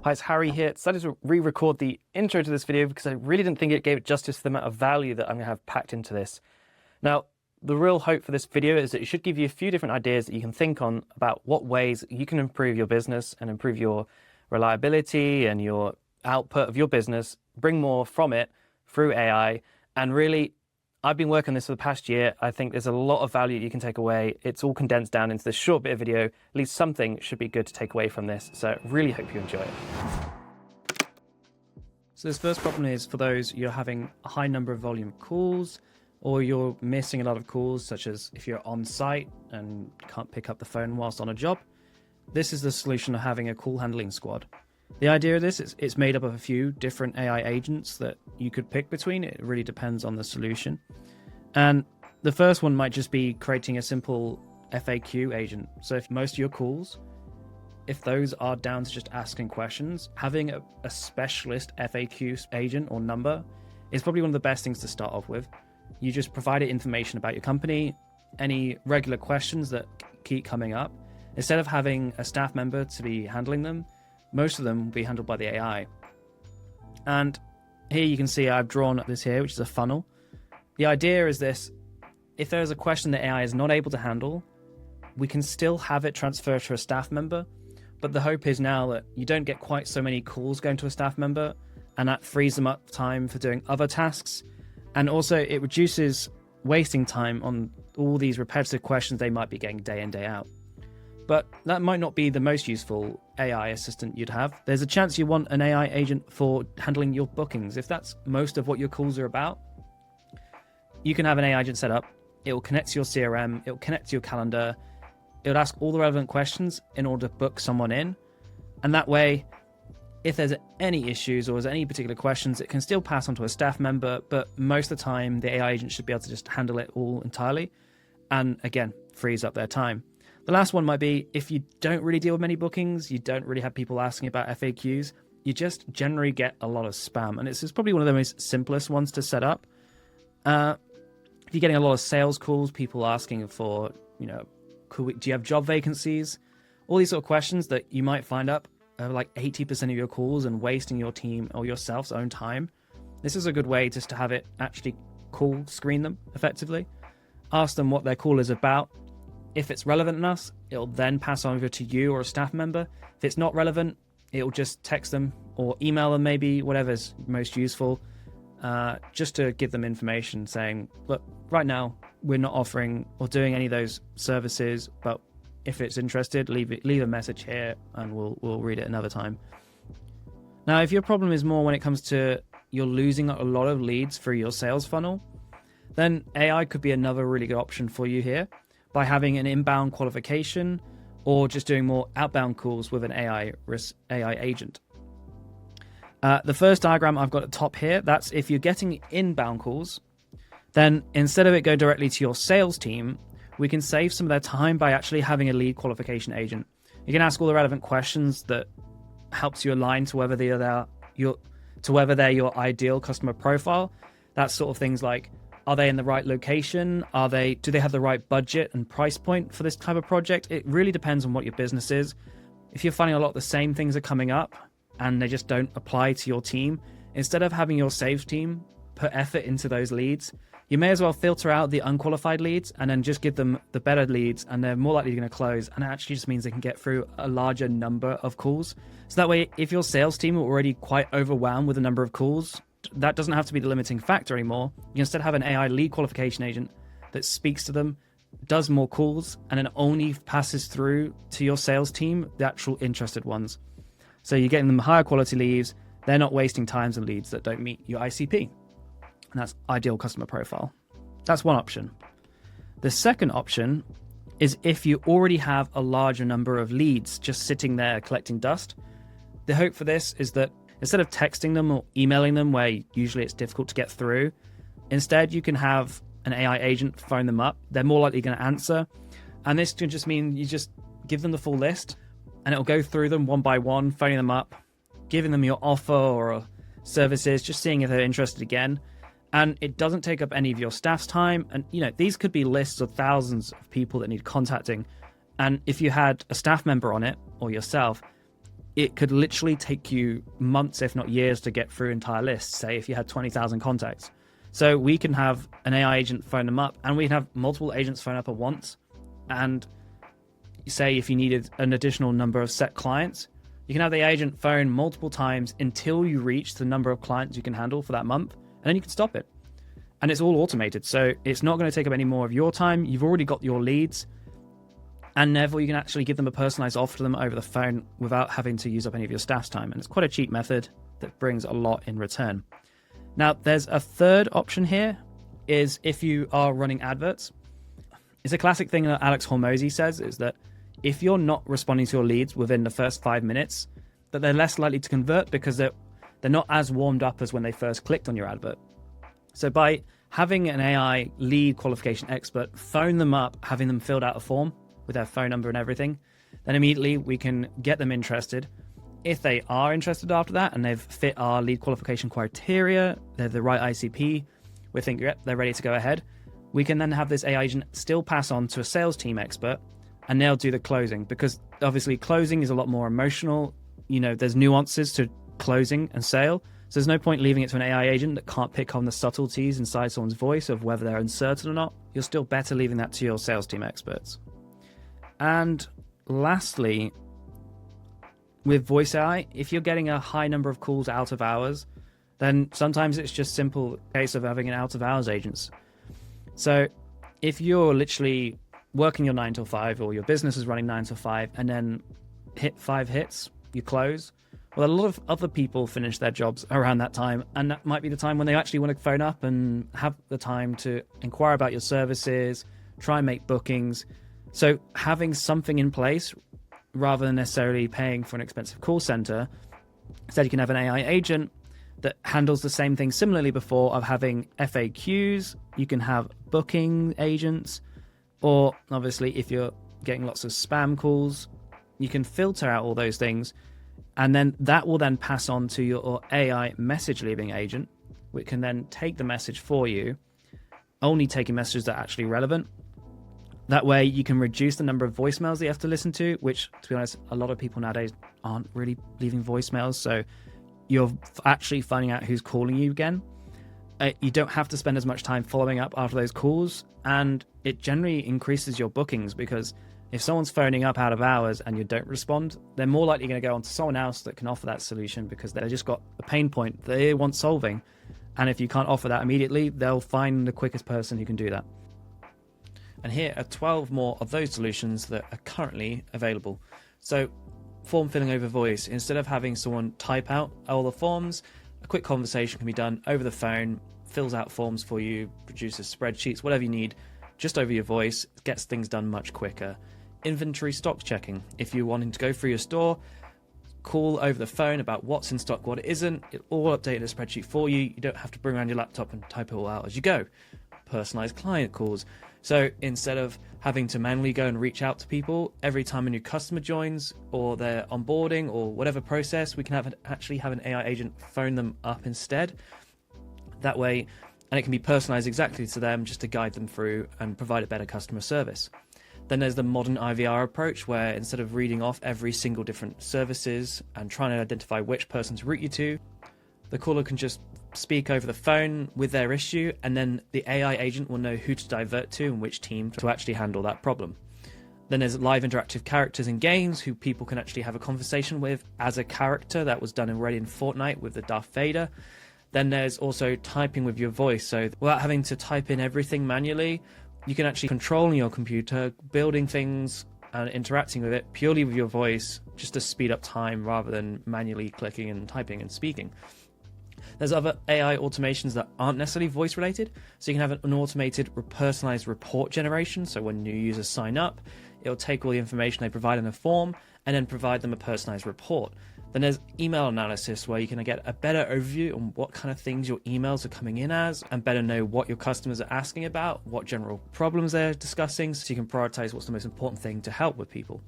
Hi, it's Harry here. Decided to re-record the intro to this video because I really didn't think it gave it justice to the amount of value that I'm going to have packed into this. Now, the real hope for this video is that it should give you a few different ideas that you can think on about what ways you can improve your business and improve your reliability and your output of your business, bring more from it through AI. And really, I've been working on this for the past year. I think there's a lot of value you can take away. It's all condensed down into this short bit of video. At least something should be good to take away from this. So really hope you enjoy it. So this first problem is for those you're having a high number of volume calls, or you're missing a lot of calls, such as if you're on site and can't pick up the phone whilst on a job. This is the solution of having a call handling squad. The idea of this is it's made up of a few different AI agents that you could pick between. It really depends on the solution. And the first one might just be creating a simple FAQ agent. So if most of your calls, if those are down to just asking questions, having a specialist FAQ agent or number is probably one of the best things to start off with. You just provide it information about your company, any regular questions that keep coming up. Instead of having a staff member to be handling them, most of them will be handled by the AI. And here you can see I've drawn this here, which is a funnel. The idea is this: if there is a question that AI is not able to handle, we can still have it transfer to a staff member. But the hope is now that you don't get quite so many calls going to a staff member, and that frees them up time for doing other tasks. And also it reduces wasting time on all these repetitive questions they might be getting day in, day out. But that might not be the most useful AI assistant you'd have. There's a chance you want an AI agent for handling your bookings. If that's most of what your calls are about, you can have an AI agent set up. It will connect to your CRM. It will connect to your calendar. It will ask all the relevant questions in order to book someone in. And that way, if there's any issues or there's any particular questions, it can still pass on to a staff member. But most of the time, the AI agent should be able to just handle it all entirely. And again, frees up their time. The last one might be if you don't really deal with many bookings, you don't really have people asking about FAQs, you just generally get a lot of spam. And it's probably one of the most simplest ones to set up. If you're getting a lot of sales calls, people asking for, do you have job vacancies? All these sort of questions that you might find up like 80% of your calls and wasting your team or yourself's own time. This is a good way just to have it actually screen them effectively. Ask them what their call is about. If it's relevant enough, it'll then pass over to you or a staff member. If it's not relevant, it'll just text them or email them, maybe, whatever's most useful, just to give them information saying, look, right now we're not offering or doing any of those services, but if it's interested, leave a message here and we'll read it another time. Now, if your problem is more when it comes to you're losing a lot of leads through your sales funnel, then AI could be another really good option for you here, by having an inbound qualification or just doing more outbound calls with an AI agent. The first diagram I've got at the top here, that's if you're getting inbound calls, then instead of it go directly to your sales team, we can save some of their time by actually having a lead qualification agent. You can ask all the relevant questions that helps you align to whether they're your ideal customer profile. That's sort of things like, are they in the right location? Do they have the right budget and price point for this type of project? It really depends on what your business is. If you're finding a lot of the same things are coming up and they just don't apply to your team, instead of having your sales team put effort into those leads, you may as well filter out the unqualified leads and then just give them the better leads, and they're more likely going to close. And it actually just means they can get through a larger number of calls. So that way, if your sales team are already quite overwhelmed with the number of calls, that doesn't have to be the limiting factor anymore. You instead have an AI lead qualification agent that speaks to them, does more calls, and then only passes through to your sales team the actual interested ones. So you're getting them higher quality leads. They're not wasting times and leads that don't meet your ICP. And that's ideal customer profile. That's one option. The second option is if you already have a larger number of leads just sitting there collecting dust. The hope for this is that instead of texting them or emailing them, where usually it's difficult to get through, instead you can have an AI agent phone them up. They're more likely going to answer. And this can just mean you just give them the full list and it'll go through them one by one, phoning them up, giving them your offer or services, just seeing if they're interested again. And it doesn't take up any of your staff's time. And, these could be lists of thousands of people that need contacting. And if you had a staff member on it or yourself, it could literally take you months, if not years, to get through entire lists, say if you had 20,000 contacts. So we can have an AI agent phone them up, and we can have multiple agents phone up at once. And say if you needed an additional number of set clients, you can have the agent phone multiple times until you reach the number of clients you can handle for that month, and then you can stop it. And it's all automated, so it's not going to take up any more of your time. You've already got your leads, and therefore you can actually give them a personalized offer to them over the phone without having to use up any of your staff's time. And it's quite a cheap method that brings a lot in return. Now, there's a third option here, is if you are running adverts. It's a classic thing that Alex Hormozy says, is that if you're not responding to your leads within the first 5 minutes, that they're less likely to convert because they're not as warmed up as when they first clicked on your advert. So by having an AI lead qualification expert phone them up, having them filled out a form with their phone number and everything, then immediately we can get them interested. If they are interested after that and they've fit our lead qualification criteria, they're the right ICP, we think, yep, they're ready to go ahead. We can then have this AI agent still pass on to a sales team expert, and they'll do the closing, because obviously closing is a lot more emotional. You know, there's nuances to closing and sale. So there's no point leaving it to an AI agent that can't pick on the subtleties inside someone's voice of whether they're uncertain or not. You're still better leaving that to your sales team experts. And lastly, with voice AI, if you're getting a high number of calls out of hours, then sometimes it's just simple case of having an out of hours agents. So if you're literally working your 9 till 5, or your business is running 9 till 5, and then hit 5 hits, you close. Well, a lot of other people finish their jobs around that time, and that might be the time when they actually want to phone up and have the time to inquire about your services, try and make bookings. So having something in place rather than necessarily paying for an expensive call center, instead you can have an AI agent that handles the same thing similarly before, of having FAQs. You can have booking agents, or obviously if you're getting lots of spam calls, you can filter out all those things, and then that will then pass on to your AI message leaving agent, which can then take the message for you, only taking messages that are actually relevant. That way you can reduce the number of voicemails that you have to listen to, which, to be honest, a lot of people nowadays aren't really leaving voicemails. So you're actually finding out who's calling you again. You don't have to spend as much time following up after those calls, and it generally increases your bookings, because if someone's phoning up out of hours and you don't respond, they're more likely going to go on to someone else that can offer that solution, because they've just got a pain point they want solving. And if you can't offer that immediately, they'll find the quickest person who can do that. And here are 12 more of those solutions that are currently available. So form filling over voice. Instead of having someone type out all the forms, a quick conversation can be done over the phone, fills out forms for you, produces spreadsheets, whatever you need, just over your voice, gets things done much quicker. Inventory stock checking. If you're wanting to go through your store, call over the phone about what's in stock, what isn't. It'll all update in a spreadsheet for you. You don't have to bring around your laptop and type it all out as you go. Personalized client calls. So instead of having to manually go and reach out to people every time a new customer joins, or they're onboarding, or whatever process, we can actually have an AI agent phone them up instead. That way, and it can be personalized exactly to them, just to guide them through and provide a better customer service. Then there's the modern IVR approach, where instead of reading off every single different services and trying to identify which person to route you to, the caller can just speak over the phone with their issue, and then the AI agent will know who to divert to and which team to actually handle that problem. Then there's live interactive characters in games who people can actually have a conversation with as a character. That was done already in Fortnite with the Darth Vader. Then there's also typing with your voice. So without having to type in everything manually, you can actually control your computer, building things and interacting with it purely with your voice, just to speed up time rather than manually clicking and typing and speaking. There's other AI automations that aren't necessarily voice related. So you can have an automated personalized report generation. So when new users sign up, it'll take all the information they provide in a form and then provide them a personalized report. Then there's email analysis, where you can get a better overview on what kind of things your emails are coming in as, and better know what your customers are asking about, what general problems they're discussing, so you can prioritize what's the most important thing to help with people.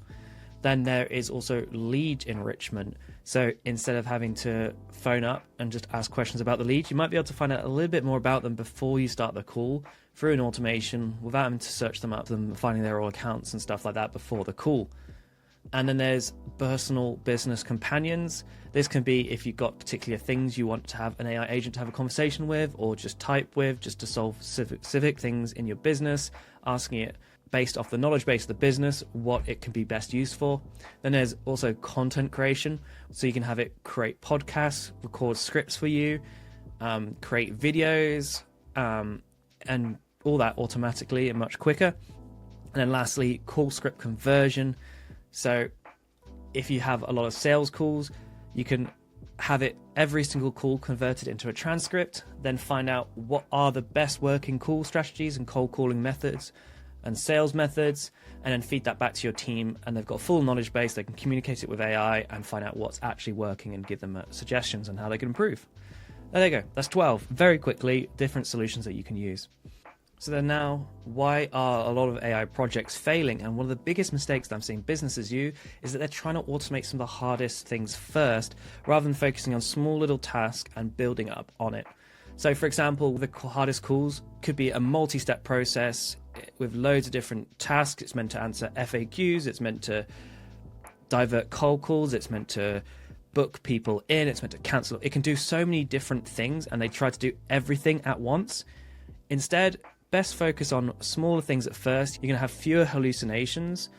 Then there is also lead enrichment. So instead of having to phone up and just ask questions about the lead, you might be able to find out a little bit more about them before you start the call through an automation, without having to search them up, finding their all accounts and stuff like that before the call. And then there's personal business companions. This can be if you've got particular things you want to have an AI agent to have a conversation with, or just type with, just to solve specific things in your business, asking it based off the knowledge base of the business what it can be best used for. Then there's also content creation, so you can have it create podcasts, record scripts for you, create videos, and all that automatically and much quicker. And then lastly, call script conversion. So if you have a lot of sales calls, you can have it every single call converted into a transcript, then find out what are the best working call strategies and cold calling methods and sales methods, and then feed that back to your team, and they've got a full knowledge base. They can communicate it with AI and find out what's actually working and give them suggestions on how they can improve. There you go. That's 12. Very quickly, different solutions that you can use. So then now, why are a lot of AI projects failing? And one of the biggest mistakes that I'm seeing businesses use is that they're trying to automate some of the hardest things first, rather than focusing on small little tasks and building up on it. So for example, the hardest calls could be a multi-step process with loads of different tasks. It's meant to answer FAQs, it's meant to divert cold calls, it's meant to book people in, it's meant to cancel. It can do so many different things, and they try to do everything at once. Instead, best focus on smaller things at first. You're going to have fewer hallucinations,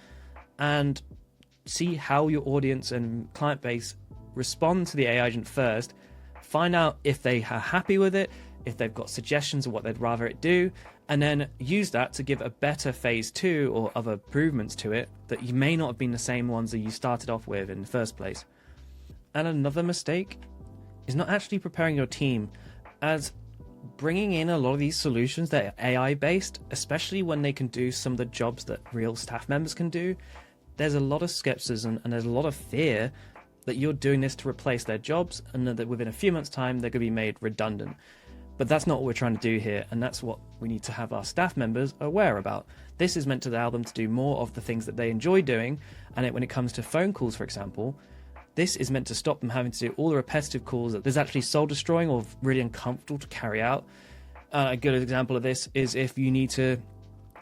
and see how your audience and client base respond to the AI agent first. Find out if they are happy with it, if they've got suggestions of what they'd rather it do, and then use that to give a better phase 2 or other improvements to it that you may not have been the same ones that you started off with in the first place. And another mistake is not actually preparing your team, as bringing in a lot of these solutions that are AI based, especially when they can do some of the jobs that real staff members can do, there's a lot of skepticism and there's a lot of fear that you're doing this to replace their jobs, and that within a few months' time they're going to be made redundant. But that's not what we're trying to do here, and that's what we need to have our staff members aware about. This is meant to allow them to do more of the things that they enjoy doing, and when it comes to phone calls, for example, this is meant to stop them having to do all the repetitive calls that is actually soul-destroying or really uncomfortable to carry out. A good example of this is if you need to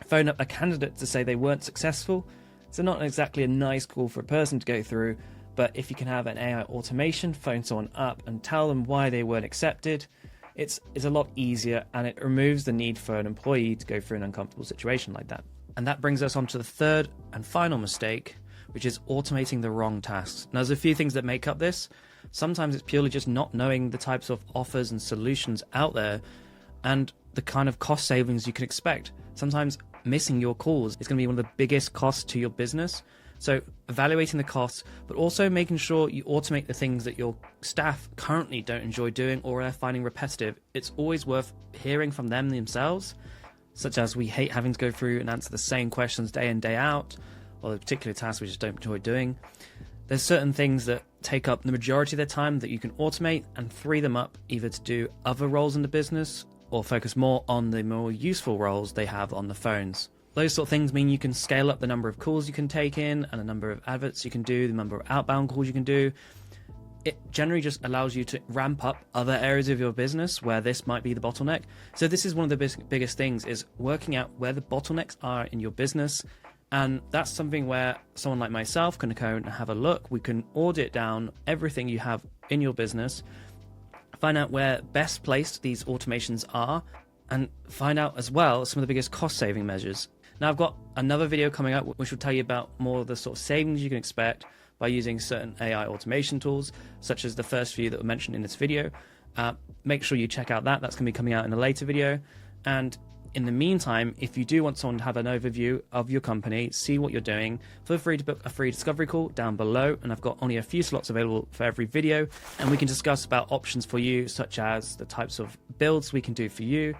phone up a candidate to say they weren't successful. It's not exactly a nice call for a person to go through, but if you can have an AI automation phone someone up and tell them why they weren't accepted, it's a lot easier, and it removes the need for an employee to go through an uncomfortable situation like that. And that brings us on to the third and final mistake, which is automating the wrong tasks. Now, there's a few things that make up this. Sometimes it's purely just not knowing the types of offers and solutions out there and the kind of cost savings you can expect. Sometimes missing your calls is going to be one of the biggest costs to your business. So evaluating the costs, but also making sure you automate the things that your staff currently don't enjoy doing or are finding repetitive. It's always worth hearing from them themselves, such as we hate having to go through and answer the same questions day in, day out, or the particular tasks we just don't enjoy doing. There's certain things that take up the majority of their time that you can automate and free them up either to do other roles in the business or focus more on the more useful roles they have on the phones. Those sort of things mean you can scale up the number of calls you can take in and the number of adverts you can do, the number of outbound calls you can do. It generally just allows you to ramp up other areas of your business where this might be the bottleneck. So this is one of the biggest things, is working out where the bottlenecks are in your business. And that's something where someone like myself can go and have a look. We can audit down everything you have in your business, find out where best placed these automations are, and find out as well some of the biggest cost saving measures. Now, I've got another video coming up which will tell you about more of the sort of savings you can expect by using certain AI automation tools, such as the first few that were mentioned in this video. Make sure you check out that. That's going to be coming out in a later video. And in the meantime, if you do want someone to have an overview of your company, see what you're doing, feel free to book a free discovery call down below. And I've got only a few slots available for every video. And we can discuss about options for you, such as the types of builds we can do for you,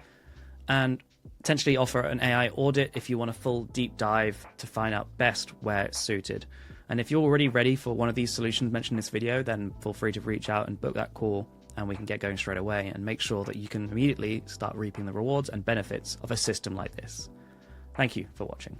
and potentially offer an AI audit if you want a full deep dive to find out best where it's suited. And if you're already ready for one of these solutions mentioned in this video, then feel free to reach out and book that call, and we can get going straight away and make sure that you can immediately start reaping the rewards and benefits of a system like this. Thank you for watching.